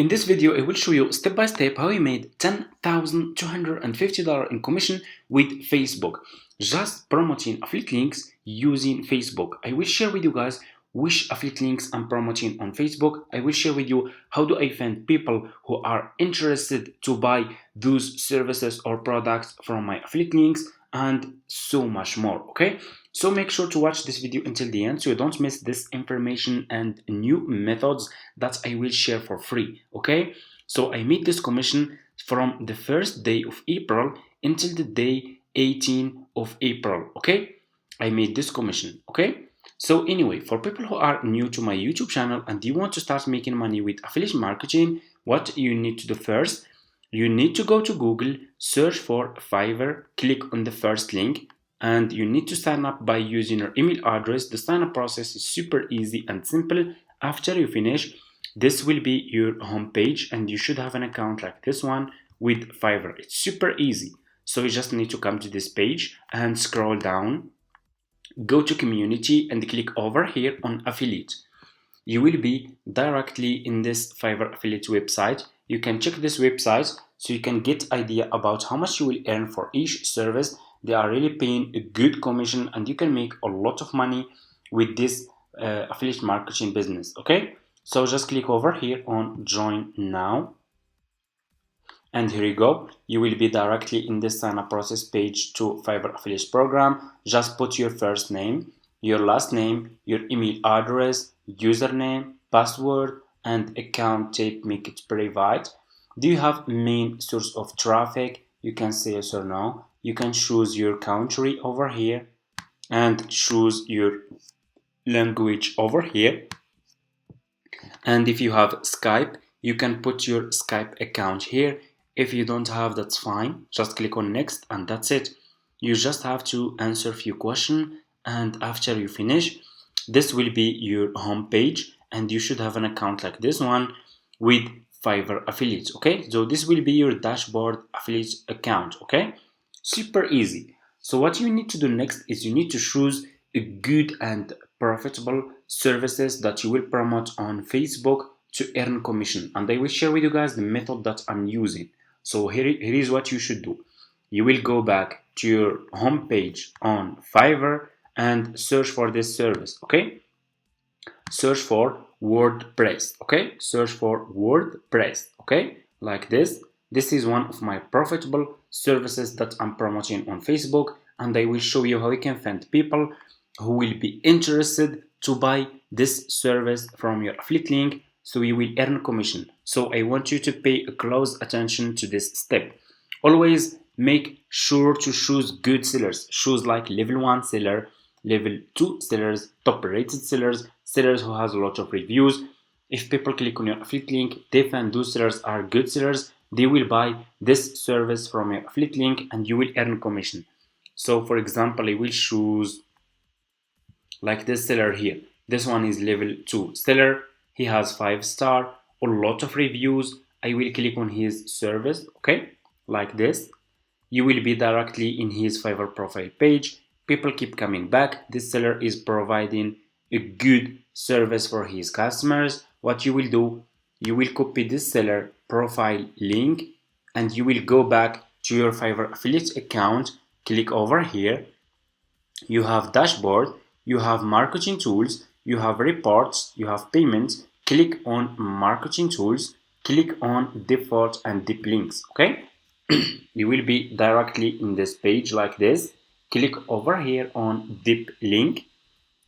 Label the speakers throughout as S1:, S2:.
S1: In this video, I will show you step by step how I made $10,250 in commission with Facebook, just promoting affiliate links using Facebook. I will share with you guys which affiliate links I'm promoting on Facebook. I will share with you how do I find people who are interested to buy those services or products from my affiliate links, and so much more. Okay, so make sure to watch this video until the end so you don't miss this information and new methods that I will share for free. Okay, so I made this commission from the first day of April until the day 18 of April. Okay, I made this commission. Okay, so anyway, for people who are new to my YouTube channel and you want to start making money with affiliate marketing, what you need to do first, you need to go to Google, search for Fiverr, click on the first link, and you need to sign up by using your email address. The sign up process is super easy and simple. After you finish, this will be your home page and you should have an account like this one with Fiverr. It's super easy. So you just need to come to this page and scroll down, go to community and click over here on affiliate. You will be directly in this Fiverr affiliate website. You can check this website so you can get idea about how much you will earn for each service. They are really paying a good commission and you can make a lot of money with this affiliate marketing business. Okay, so just click over here on join now, and here you go. You will be directly in this sign up process page to Fiverr affiliate program. Just put your first name, your last name, your email address, username, password, and account type. Make it private. Do you have main source of traffic? You can say yes or no. You can choose your country over here and choose your language over here. And if you have Skype, you can put your Skype account here. If you don't have, that's fine. Just click on next and that's it. You just have to answer a few questions, and after you finish, this will be your home page and you should have an account like this one with Fiverr affiliates. Okay, so this will be your dashboard affiliate account. Okay, super easy. So what you need to do next is you need to choose a good and profitable services that you will promote on Facebook to earn commission, and I will share with you guys the method that I'm using. So here is what you should do. You will go back to your home page on Fiverr and search for this service. Okay, search for WordPress. Okay, search for WordPress. Okay, like this. This is one of my profitable services that I'm promoting on Facebook, and I will show you how you can find people who will be interested to buy this service from your affiliate link so you will earn commission. So I want you to pay a close attention to this step. Always make sure to choose good sellers. Choose like level 1 seller, level 2 sellers, top rated sellers, sellers who has a lot of reviews. If people click on your affiliate link, they find those sellers are good sellers, they will buy this service from your affiliate link and you will earn commission. So for example, I will choose like this seller here. This one is level 2 seller. He has 5-star, a lot of reviews. I will click on his service. Okay, like this. You will be directly in his Fiverr profile page. People keep coming back. This seller is providing a good service for his customers. What you will do, you will copy this seller profile link and you will go back to your Fiverr affiliate account. Click over here. You have dashboard, you have marketing tools, you have reports, you have payments. Click on marketing tools, click on default and deep links. Okay, you will be directly in this page like this. Click over here on deep link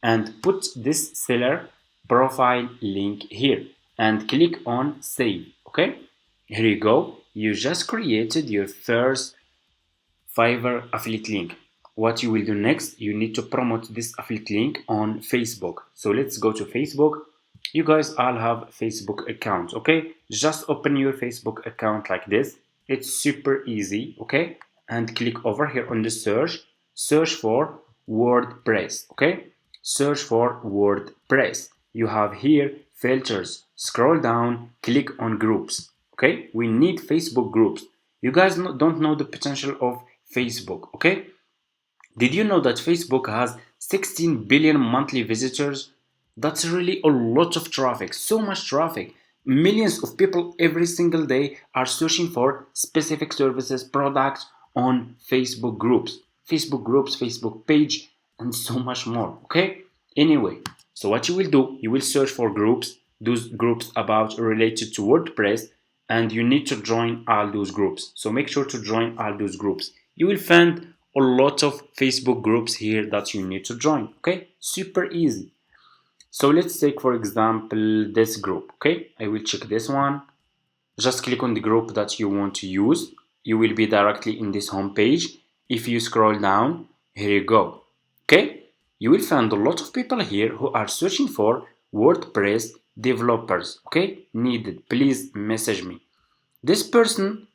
S1: and put this seller profile link here and click on save. Okay, here you go. You just created your first Fiverr affiliate link. What you will do next, you need to promote this affiliate link on Facebook. So let's go to Facebook. You guys all have Facebook accounts. Okay, just open your Facebook account like this. It's super easy. Okay, and click over here on the search for WordPress. Okay, search for WordPress. You have here filters. Scroll down, click on groups. Okay, we need Facebook groups. You guys don't know the potential of Facebook. Okay, did you know that Facebook has 16 billion monthly visitors? That's really a lot of traffic, so much traffic. Millions of people every single day are searching for specific services, products on Facebook groups, Facebook page, and so much more. Okay? Anyway, so what you will do, you will search for groups, those groups about related to WordPress, and you need to join all those groups. So make sure to join all those groups. You will find a lot of Facebook groups here that you need to join. Okay? Super easy. So let's take for example this group. Okay, I will check this one. Just click on the group that you want to use. You will be directly in this home page. If you scroll down, here you go. Okay, you will find a lot of people here who are searching for WordPress developers. Okay, needed, please message me. This person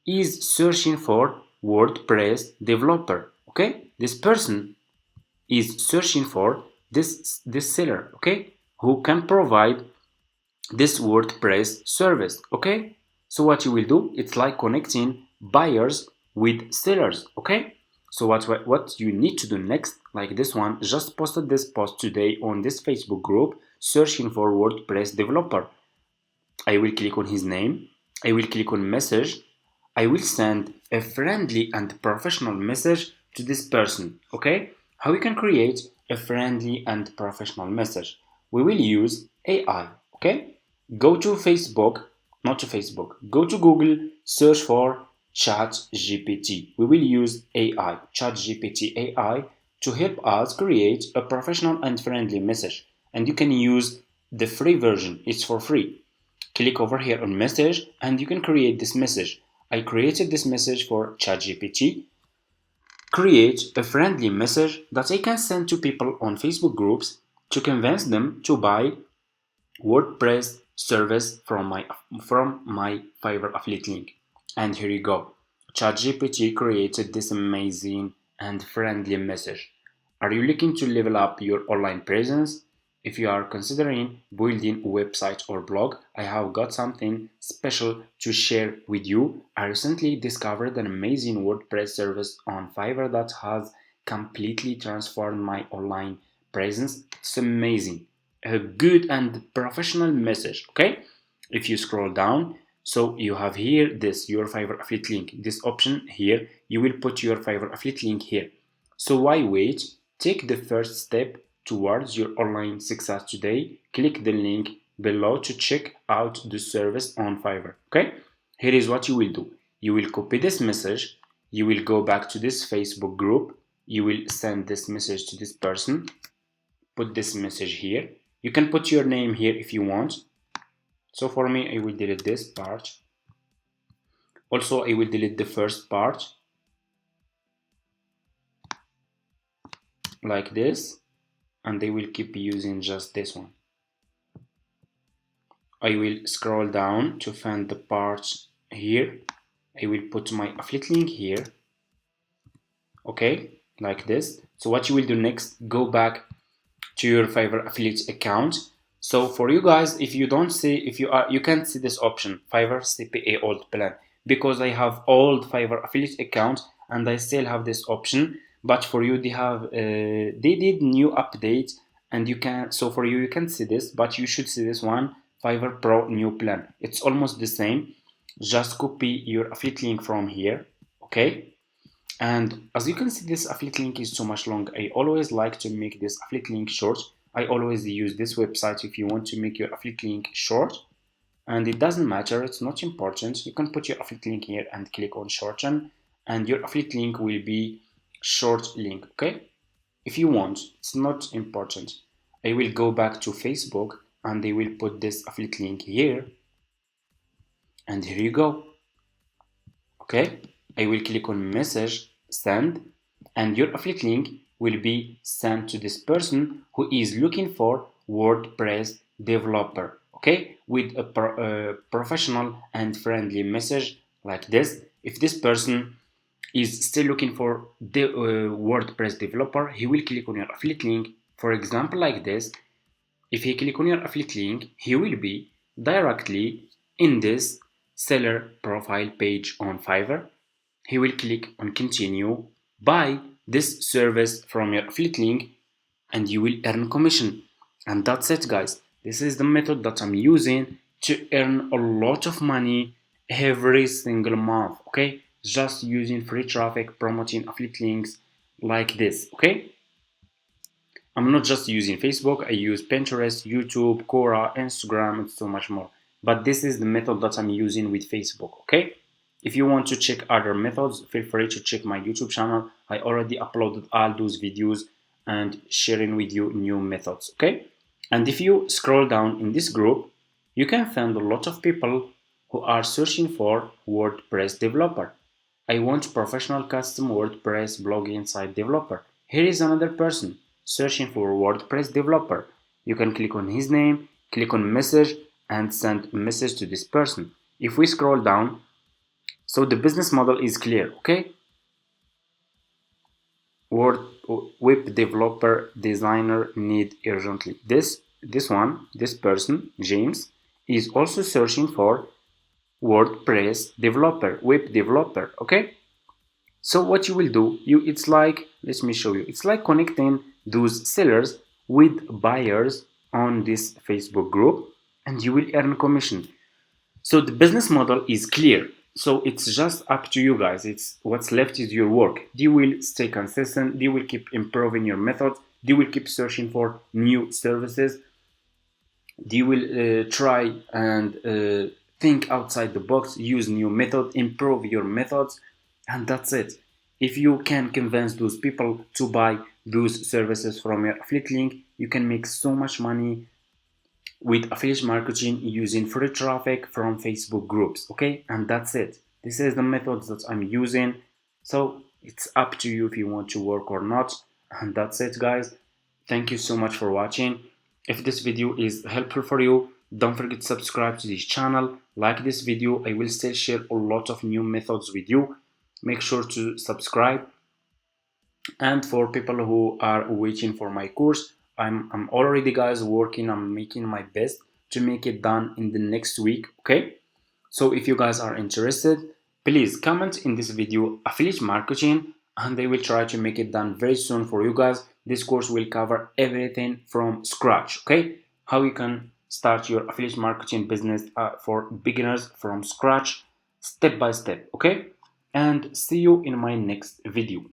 S1: is searching for WordPress developer. Okay, this person is searching for this seller, okay, who can provide this WordPress service. Okay, so what you will do, it's like connecting buyers with sellers. Okay, so what you need to do next, like this one, just posted this post today on this Facebook group searching for WordPress developer. I will click on his name, I will click on message, I will send a friendly and professional message to this person. Okay, how we can create a friendly and professional message? We will use AI. Okay, go to Facebook, not to Facebook, go to Google, search for ChatGPT. We will use AI, ChatGPT AI, to help us create a professional and friendly message. And you can use the free version, it's for free. Click over here on message and you can create this message. I created this message for ChatGPT. Create a friendly message that I can send to people on Facebook groups to convince them to buy WordPress service from my Fiverr affiliate link. And here you go. ChatGPT created this amazing and friendly message. Are you looking to level up your online presence? If you are considering building a website or blog, I have got something special to share with you. I recently discovered an amazing WordPress service on Fiverr that has completely transformed my online presence. It's amazing. A good and professional message. Okay, if you scroll down, so you have here this your Fiverr affiliate link, this option here, you will put your Fiverr affiliate link here. So why wait? Take the first step towards your online success today. Click the link below to check out the service on Fiverr. Okay, here is what you will do. You will copy this message, you will go back to this Facebook group, you will send this message to this person, put this message here. You can put your name here if you want. So for me, I will delete this part. Also, I will delete the first part like this, and I will keep using just this one. I will scroll down to find the parts here. I will put my affiliate link here. Okay, like this. So what you will do next, go back to your Fiverr affiliate account. So for you guys, if you don't see, you can't see this option, Fiverr CPA old plan, because I have old Fiverr affiliate account and I still have this option. But for you, they did new update, and you can. So for you, you can see this, but you should see this one, Fiverr Pro new plan. It's almost the same. Just copy your affiliate link from here. Okay. And as you can see, this affiliate link is so much long. I always like to make this affiliate link short. I always use this website if you want to make your affiliate link short. And it doesn't matter, it's not important. You can put your affiliate link here and click on shorten, and your affiliate link will be short link, okay? If you want, it's not important. I will go back to Facebook and I will put this affiliate link here. And here you go. Okay, I will click on message, send, and your affiliate link will be sent to this person who is looking for WordPress developer. Okay, with a professional and friendly message like this. If this person is still looking for the WordPress developer, he will click on your affiliate link. For example, like this. If he click on your affiliate link, he will be directly in this seller profile page on Fiverr. He will click on continue, buy this service from your affiliate link, and you will earn commission. And that's it, guys. This is the method that I'm using to earn a lot of money every single month, okay? Just using free traffic, promoting affiliate links like this, okay? I'm not just using Facebook, I use Pinterest, YouTube, Quora, Instagram, and so much more. But this is the method that I'm using with Facebook, okay? If you want to check other methods, feel free to check my YouTube channel. I already uploaded all those videos and sharing with you new methods, okay? And if you scroll down in this group, you can find a lot of people who are searching for WordPress developer. I want professional custom WordPress blogging site developer. Here is another person searching for WordPress developer. You can click on his name, click on message, and send a message to this person. If we scroll down, so the business model is clear, okay? Word web developer designer need urgently. This person, James, is also searching for WordPress developer, web developer, okay? So what you will do, it's like, let me show you, it's like connecting those sellers with buyers on this Facebook group, and you will earn commission. So the business model is clear. So it's just up to you guys. It's what's left is your work. You will stay consistent. You will keep improving your methods. You will keep searching for new services. You will try and think outside the box, use new method, improve your methods, and that's it. If you can convince those people to buy those services from your affiliate link, you can make so much money with affiliate marketing using free traffic from Facebook groups, okay? And that's it. This is the methods that I'm using. So it's up to you if you want to work or not. And that's it, guys. Thank you so much for watching. If this video is helpful for you, don't forget to subscribe to this channel, like this video. I will still share a lot of new methods with you. Make sure to subscribe. And for people who are waiting for my course, I'm already, guys, working. I'm making my best to make it done in the next week, okay? So if you guys are interested, please comment in this video affiliate marketing, and I will try to make it done very soon for you guys. This course will cover everything from scratch, okay? How you can start your affiliate marketing business for beginners from scratch, step by step, okay? And see you in my next video.